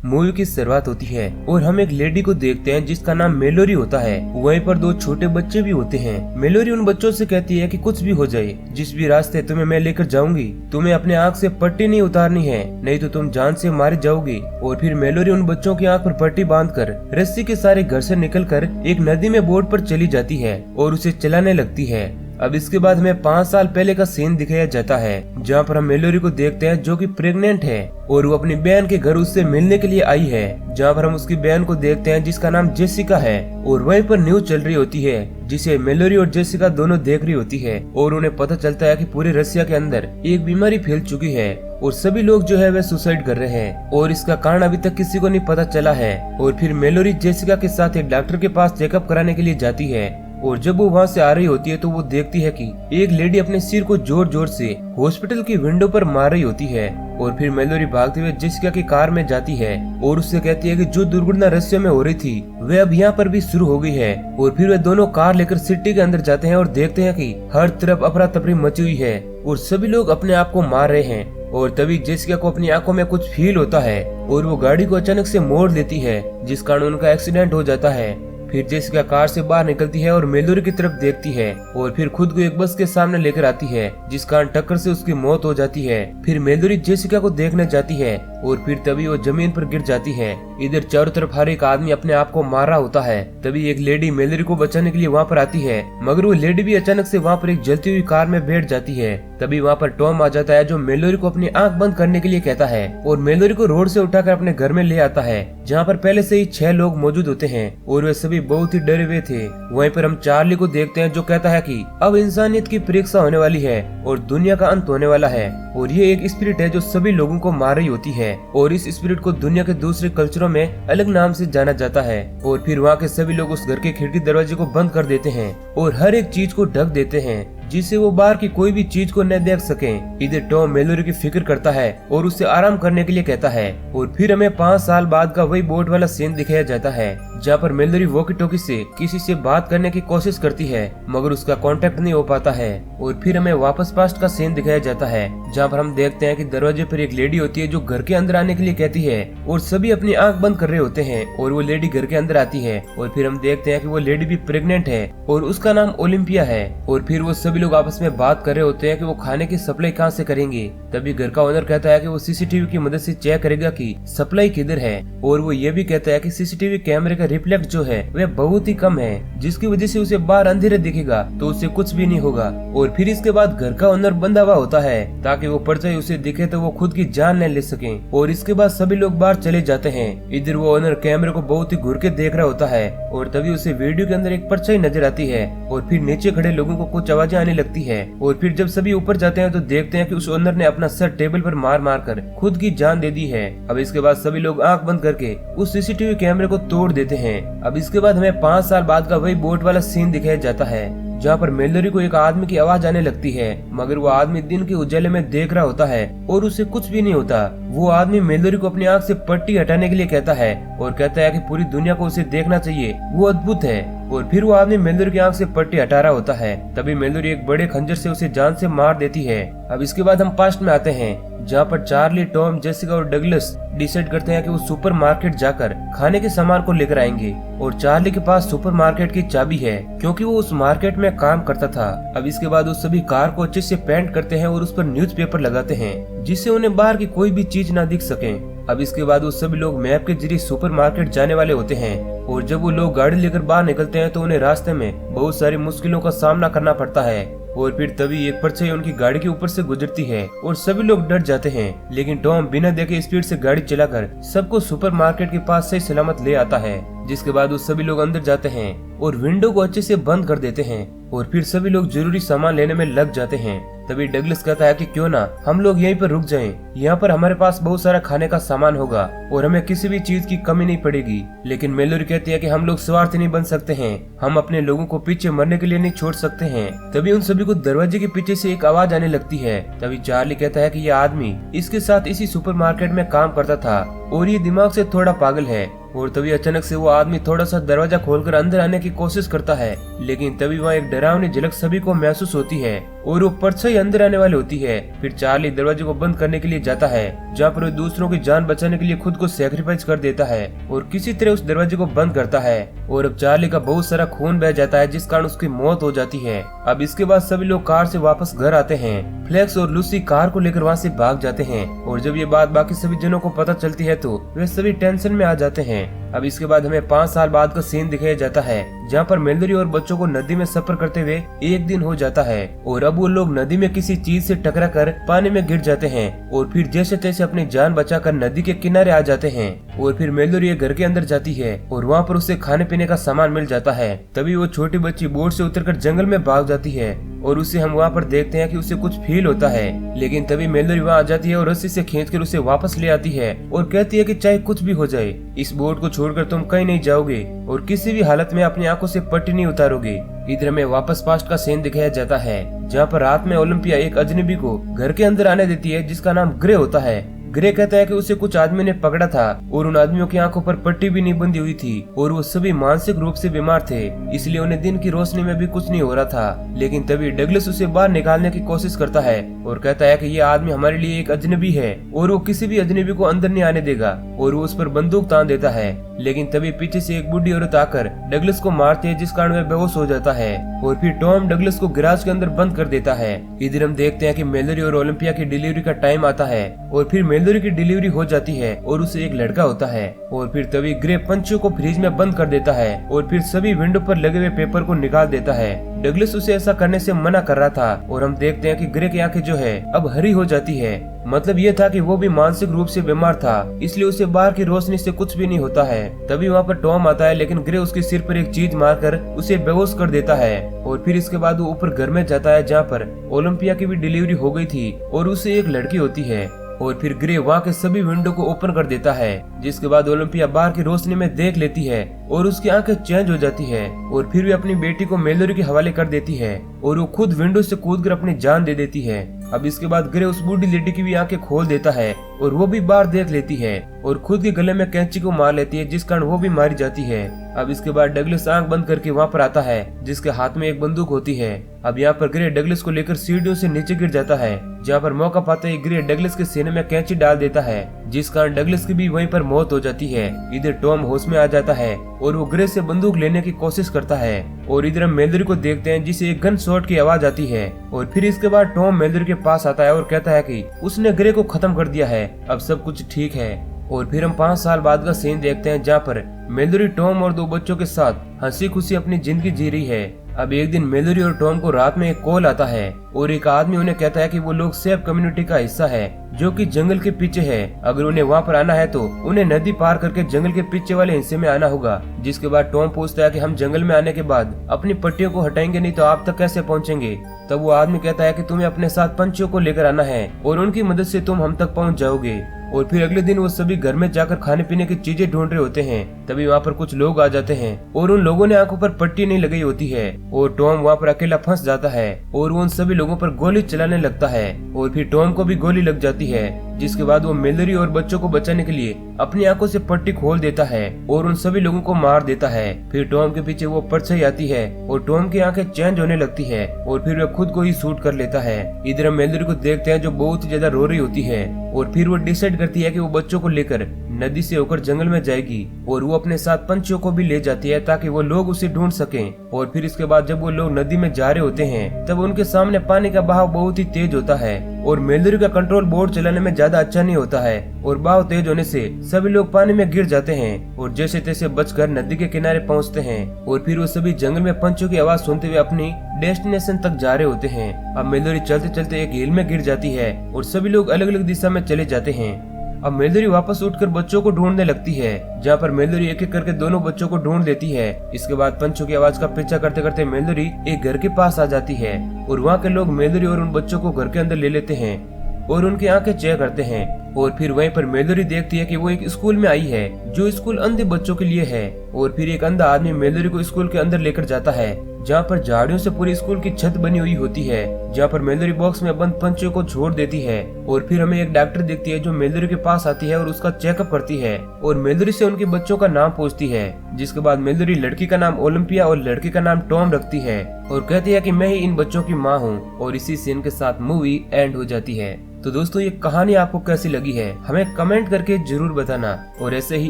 Movie की शुरुआत होती है और हम एक लेडी को देखते हैं जिसका नाम मेलोरी होता है। वहीं पर दो छोटे बच्चे भी होते हैं। मेलोरी उन बच्चों से कहती है कि कुछ भी हो जाए, जिस भी रास्ते तुम्हें मैं लेकर जाऊंगी, तुम्हें अपने आँख से पट्टी नहीं उतारनी है, नहीं तो तुम जान से मारे जाओगे। और फिर मेलोरी उन बच्चों की आँख पर पट्टी बांधकर रस्सी के सारे घर से निकलकर एक नदी में बोट पर चली जाती है और उसे चलाने लगती है। अब इसके बाद हमें 5 साल पहले का सीन दिखाया जाता है, जहाँ पर हम मेलोरी को देखते हैं जो कि प्रेग्नेंट है और वो अपनी बहन के घर उससे मिलने के लिए आई है। जहाँ पर हम उसकी बहन को देखते हैं जिसका नाम जेसिका है और वहीं पर न्यूज चल रही होती है जिसे मेलोरी और जेसिका दोनों देख रही होती है और उन्हें पता चलता है कि पूरे रशिया के अंदर एक बीमारी फैल चुकी है और सभी लोग जो है वे सुसाइड कर रहे हैं और इसका कारण अभी तक किसी को नहीं पता चला है। और फिर मेलोरी जेसिका के साथ एक डॉक्टर के पास चेकअप कराने के लिए जाती है और जब वो वहाँ से आ रही होती है तो वो देखती है कि एक लेडी अपने सिर को जोर जोर से हॉस्पिटल की विंडो पर मार रही होती है। और फिर मेलोरी भागते हुए जेसिका की कार में जाती है और उससे कहती है कि जो दुर्घटना रशिया में हो रही थी वे अब यहाँ पर भी शुरू हो गई है। और फिर वे दोनों कार लेकर सिटी के अंदर जाते हैं और देखते हैं कि हर तरफ अफरा तफरी मची हुई है और सभी लोग अपने आप को मार रहे हैं। और तभी जेसिका को अपनी आंखों में कुछ फील होता है और वो गाड़ी को अचानक से मोड़ देती है, जिस कारण उनका एक्सीडेंट हो जाता है। फिर जेसिका कार से बाहर निकलती है और मेलोरी की तरफ देखती है और फिर खुद को एक बस के सामने लेकर आती है, जिस कारण टक्कर से उसकी मौत हो जाती है। फिर मेलोरी जेसिका को देखने जाती है और फिर तभी वो जमीन पर गिर जाती है। इधर चारों तरफ हर एक आदमी अपने आप को मार रहा होता है। तभी एक लेडी मेलोरी को बचाने के लिए वहाँ पर आती है, मगर वो लेडी भी अचानक से वहाँ पर एक जलती हुई कार में बैठ जाती है। तभी वहाँ पर टॉम आ जाता है जो मेलोरी को अपनी आंख बंद करने के लिए कहता है और मेलोरी को रोड से उठाकर अपने घर में ले आता है, जहाँ पर पहले से ही 6 लोग मौजूद होते हैं और वे सभी बहुत ही डरे हुए थे। वहीं पर हम चार्ली को देखते हैं जो कहता है कि अब इंसानियत की परीक्षा होने वाली है और दुनिया का अंत होने वाला है और ये एक स्पिरिट है जो सभी लोगों को मार रही होती है और इस स्पिरिट को दुनिया के दूसरे कल्चरों में अलग नाम से जाना जाता है। और फिर वहाँ के सभी लोग उस घर के खिड़की दरवाजे को बंद कर देते हैं और हर एक चीज को ढक देते हैं जिससे वो बाहर की कोई भी चीज को न देख सकें। इधर टॉम मेलोरी की फिक्र करता है और उससे आराम करने के लिए कहता है। और फिर हमें 5 साल बाद का वही बोट वाला सीन दिखाया जाता है, जहाँ पर मेलोरी वॉकी टॉकी से किसी से बात करने की कोशिश करती है मगर उसका कांटेक्ट नहीं हो पाता है। और फिर हमें वापस पास्ट का सीन दिखाया जाता है, जहाँ पर हम देखते हैं कि दरवाजे पर एक लेडी होती है जो घर के अंदर आने के लिए कहती है और सभी अपनी आंख बंद कर रहे होते हैं और वो लेडी घर के अंदर आती है। और फिर हम देखते हैं कि वो लेडी भी प्रेग्नेंट है और उसका नाम ओलिम्पिया है। और फिर वो सभी लोग आपस में बात कर रहे होते हैं कि वो खाने की सप्लाई कहाँ से करेंगे। तभी घर का ओनर कहता है कि वो सीसीटीवी की मदद से चेक करेगा कि सप्लाई किधर है और वो ये भी कहता है कि सीसीटीवी कैमरे का रिफ्लेक्ट जो है वह बहुत ही कम है, जिसकी वजह से उसे बाहर अंधेरे दिखेगा तो उसे कुछ भी नहीं होगा। और फिर इसके बाद घर का ओनर बंधा हुआ होता है ताकि वो परछाई उसे दिखे तो वो खुद की जान न ले सके। और इसके बाद सभी लोग बाहर चले जाते हैं। इधर वो ओनर कैमरे को बहुत ही घूर के देख रहा होता है और तभी उसे वीडियो के अंदर एक परछाई नजर आती है और फिर नीचे खड़े लोगों को कुछ आवाजें आने लगती है। और फिर जब सभी ऊपर जाते हैं तो देखते हैं कि उस ओनर ने अपना सर टेबल पर मार मार कर खुद की जान दे दी है। अब इसके बाद सभी लोग आंख बंद करके उस सीसीटीवी कैमरे को तोड़ देते हैं। अब इसके बाद हमें 5 साल बाद का वही बोट वाला सीन दिखाया जाता है, जहाँ पर मेलोरी को एक आदमी की आवाज आने लगती है मगर वो आदमी दिन के उजाले में देख रहा होता है और उसे कुछ भी नहीं होता। वो आदमी मेलोरी को अपनी आंख से पट्टी हटाने के लिए कहता है और कहता है कि पूरी दुनिया को उसे देखना चाहिए, वो अद्भुत है। और फिर वो आदमी मेलोरी की आंख से पट्टी हटा रहा होता है। तभी मेलोरी एक बड़े खंजर से उसे जान से मार देती है। अब इसके बाद हम पास्ट में आते हैं, जहाँ पर चार्ली, टॉम, जेसिका और डगलस डिसाइड करते हैं कि वो सुपरमार्केट जाकर खाने के सामान को लेकर आएंगे। और चार्ली के पास सुपरमार्केट की चाबी है क्योंकि वो उस मार्केट में काम करता था। अब इसके बाद वो सभी कार को अच्छे से पेंट करते हैं और उस पर न्यूज़पेपर लगाते हैं जिससे उन्हें बाहर की कोई भी चीज ना दिख सके। अब इसके बाद वो सभी लोग मैप के जरिए सुपरमार्केट जाने वाले होते हैं और जब वो लोग गाड़ी लेकर बाहर निकलते हैं तो उन्हें रास्ते में बहुत सारी मुश्किलों का सामना करना पड़ता है। और फिर तभी एक परछाई उनकी गाड़ी के ऊपर से गुजरती है और सभी लोग डर जाते हैं, लेकिन टॉम बिना देखे स्पीड से गाड़ी चलाकर सबको सुपरमार्केट के पास सही सलामत ले आता है। जिसके बाद वो सभी लोग अंदर जाते हैं और विंडो को अच्छे से बंद कर देते हैं और फिर सभी लोग जरूरी सामान लेने में लग जाते हैं। तभी डगलस कहता है कि क्यों ना हम लोग यहीं पर रुक जाएं, यहाँ पर हमारे पास बहुत सारा खाने का सामान होगा और हमें किसी भी चीज की कमी नहीं पड़ेगी। लेकिन मेलोरी कहती है कि हम लोग स्वार्थी नहीं बन सकते हैं, हम अपने लोगों को पीछे मरने के लिए नहीं छोड़ सकते हैं। तभी उन सभी को दरवाजे के पीछे से एक आवाज आने लगती है। तभी चार्ली कहता है कि यह आदमी इसके साथ इसी सुपरमार्केट में काम करता था और ये दिमाग से थोड़ा पागल है और तभी अचानक से वो आदमी थोड़ा सा दरवाजा खोलकर अंदर आने की कोशिश करता है, लेकिन तभी वहाँ एक डरावनी झलक सभी को महसूस होती है और वो परछाई अंदर आने वाली होती है। फिर चार्ली दरवाजे को बंद करने के लिए जाता है, जहाँ पर वो दूसरों की जान बचाने के लिए खुद को सैक्रिफाइस कर देता है और किसी तरह उस दरवाजे को बंद करता है। और अब चार्ली का बहुत सारा खून बह जाता है, जिस कारण उसकी मौत हो जाती है। अब इसके बाद सभी लोग कार से वापस घर आते हैं। फ्लेक्स और लूसी कार को लेकर वहाँ से भाग जाते हैं और जब ये बात बाकी सभी जनों को पता चलती है तो वे सभी टेंशन में आ जाते हैं। अब इसके बाद हमें 5 साल बाद का सीन दिखाया जाता है, जहाँ पर मेलोरी और बच्चों को नदी में सफर करते हुए एक दिन हो जाता है और अब वो लोग नदी में किसी चीज से टकरा कर पानी में गिर जाते हैं और फिर जैसे तैसे अपनी जान बचाकर नदी के किनारे आ जाते हैं। और फिर मेलोरी घर के अंदर जाती है और वहाँ पर उसे खाने पीने का सामान मिल जाता है। तभी वो छोटी बच्ची बोट से उतरकर जंगल में भाग जाती है और उसे हम वहाँ पर देखते हैं कि उसे कुछ फील होता है, लेकिन तभी मेलोरी वहाँ आ जाती है और रस्सी से खींचकर उसे वापस ले आती है और कहती है कि चाहे कुछ भी हो जाए, इस बोट को छोड़कर तुम कहीं नहीं जाओगे और किसी भी हालत में अपनी आंखों से पट्टी नहीं उतारोगे। इधर में वापस पास्ट का सीन दिखाया जाता है, जहाँ पर रात में ओलंपिया एक अजनबी को घर के अंदर आने देती है, जिसका नाम ग्रे होता है। ग्रे कहता है कि उसे कुछ आदमी ने पकड़ा था और उन आदमियों की आंखों पर पट्टी भी नहीं बंधी हुई थी और वो सभी मानसिक रूप से बीमार थे, इसलिए उन्हें दिन की रोशनी में भी कुछ नहीं हो रहा था। लेकिन तभी डगलस उसे बाहर निकालने की कोशिश करता है और कहता है कि ये आदमी हमारे लिए एक अजनबी है और वो किसी भी अजनबी को अंदर नहीं आने देगा और वो उस पर बंदूक तान देता है। लेकिन तभी पीछे से एक बूढ़ी औरत आकर डगलस को मारती है, जिस कारण वह बेहोश हो जाता है और फिर टॉम डगलस को गैराज के अंदर बंद कर देता है। इधर हम देखते हैं कि मेलोरी और ओलंपिया की डिलीवरी का टाइम आता है और फिर मेलोरी की डिलीवरी हो जाती है और उसे एक लड़का होता है। और फिर तभी ग्रे पंछियों को फ्रिज में बंद कर देता है और फिर सभी विंडो पर लगे हुए पेपर को निकाल देता है। डगलस उसे ऐसा करने से मना कर रहा था और हम देखते हैं कि ग्रे की आंखें जो है अब हरी हो जाती है। मतलब ये था कि वो भी मानसिक रूप से बीमार था, इसलिए उसे बाहर की रोशनी से कुछ भी नहीं होता है। तभी वहाँ पर टॉम आता है, लेकिन ग्रे उसके सिर पर एक चीज मारकर उसे बेहोश कर देता है और फिर इसके बाद वो ऊपर घर में जाता है, जहाँ पर ओलंपिया की भी डिलीवरी हो गई थी और उसे एक लड़की होती है। और फिर ग्रे वहाँ के सभी विंडो को ओपन कर देता है, जिसके बाद ओलंपिया बाहर की रोशनी में देख लेती है और उसकी आंखें चेंज हो जाती है और फिर वे अपनी बेटी को मेलोरी के हवाले कर देती है और वो खुद विंडो से कूदकर अपनी जान दे देती है। अब इसके बाद ग्रे उस बूढ़ी लेडी की भी आंखें खोल देता है और वो भी बाहर देख लेती है और खुद के गले में कैंची को मार लेती है, जिस कारण वो भी मारी जाती है। अब इसके बाद डगलस आंख बंद करके वहाँ पर आता है, जिसके हाथ में एक बंदूक होती है। अब यहाँ पर ग्रे डगलस को लेकर सीढ़ियों से नीचे गिर जाता है, जहाँ पर मौका पाते ही ग्रे डगलस के सीने में कैंची डाल देता है, जिस कारण डगलस की भी वहीं पर मौत हो जाती है। इधर टॉम होश में आ जाता है और वो ग्रे से बंदूक लेने की कोशिश करता है और इधर हम मेलोरी को देखते हैं, जिसे एक गन शॉट की आवाज आती है और फिर इसके बाद टॉम मेलोरी के पास आता है और कहता है कि उसने ग्रे को खत्म कर दिया है, अब सब कुछ ठीक है। और फिर हम 5 साल बाद का सीन देखते हैं, जहाँ पर मेलोरी टॉम और 2 बच्चों के साथ हंसी खुशी अपनी जिंदगी जी रही है। अब एक दिन मेलोरी और टॉम को रात में एक कॉल आता है और एक आदमी उन्हें कहता है कि वो लोग सेफ कम्युनिटी का हिस्सा है, जो कि जंगल के पीछे है। अगर उन्हें वहाँ पर आना है तो उन्हें नदी पार करके जंगल के पीछे वाले हिस्से में आना होगा। जिसके बाद टॉम पूछता है कि हम जंगल में आने के बाद अपनी पट्टियों को हटाएंगे नहीं तो आप तक कैसे पहुँचेंगे। तब वो आदमी कहता है कि तुम्हें अपने साथ पंछियों को लेकर आना है और उनकी मदद से तुम हम तक पहुँच जाओगे। और फिर अगले दिन वो सभी घर में जाकर खाने पीने की चीजें ढूंढ रहे होते हैं। तभी वहाँ पर कुछ लोग आ जाते हैं और उन लोगों ने आंखों पर पट्टी नहीं लगाई होती है और टॉम वहाँ पर अकेला फंस जाता है और वो उन सभी लोगों पर गोली चलाने लगता है और फिर टॉम को भी गोली लग जाती है। जिसके बाद वो मेलोरी और बच्चों को बचाने के लिए अपनी आंखों से पट्टी खोल देता है और उन सभी लोगों को मार देता है। फिर टॉम के पीछे वो परछाई आती है और टॉम की आंखें चेंज होने लगती है और फिर वह खुद को ही शूट कर लेता है। इधर हम मेलोरी को देखते हैं, जो बहुत ही ज्यादा रो रही होती है और फिर वो डिसाइड करती है कि वो बच्चों को लेकर नदी से होकर जंगल में जाएगी और वो अपने साथ पंछियों को भी ले जाती है ताकि वो लोग उसे ढूंढ सकें। और फिर इसके बाद जब वो लोग नदी में जा रहे होते हैं, तब उनके सामने पानी का बहाव बहुत ही तेज होता है और मेलोरी का कंट्रोल बोर्ड चलाने में ज्यादा अच्छा नहीं होता है और बहाव तेज होने से सभी लोग पानी में गिर जाते हैं और जैसे तैसे बचकर नदी के किनारे पहुंचते हैं। और फिर वो सभी जंगल में पंछियों की आवाज सुनते हुए अपनी डेस्टिनेशन तक जा रहे होते हैं। अब मेलोरी चलते चलते एक हिल में गिर जाती है और सभी लोग अलग अलग दिशा में चले जाते हैं। अब मेलोरी वापस उठकर बच्चों को ढूंढने लगती है, जहाँ पर मेलोरी एक एक करके दोनों बच्चों को ढूंढ लेती है। इसके बाद पंछियों की आवाज का पीछा करते करते मेलोरी एक घर के पास आ जाती है और वहाँ के लोग मेलोरी और उन बच्चों को घर के अंदर ले लेते हैं और उनकी आंखें चेक करते हैं। और फिर वहीं पर मेलोरी देखती है कि वो एक स्कूल में आई है जो स्कूल अंधे बच्चों के लिए है। और फिर एक अंधा आदमी मेलोरी को स्कूल के अंदर लेकर जाता है जहाँ पर झाड़ियों से पूरी स्कूल की छत बनी हुई होती है, जहाँ पर मेलोरी बॉक्स में बंद पंछियों को छोड़ देती है। और फिर हमें एक डॉक्टर दिखती है जो मेलोरी के पास आती है और उसका चेकअप करती है और मेलोरी से उनके बच्चों का नाम पूछती है, जिसके बाद मेलोरी लड़की का नाम ओलंपिया और लड़के का नाम टॉम रखती है और कहती है कि मैं ही इन बच्चों की माँ हूँ। और इसी सीन के साथ मूवी एंड हो जाती है। तो दोस्तों ये कहानी आपको कैसी लगी है हमें कमेंट करके जरूर बताना और ऐसे ही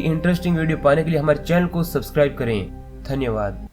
इंटरेस्टिंग वीडियो पाने के लिए हमारे चैनल को सब्सक्राइब करें। धन्यवाद।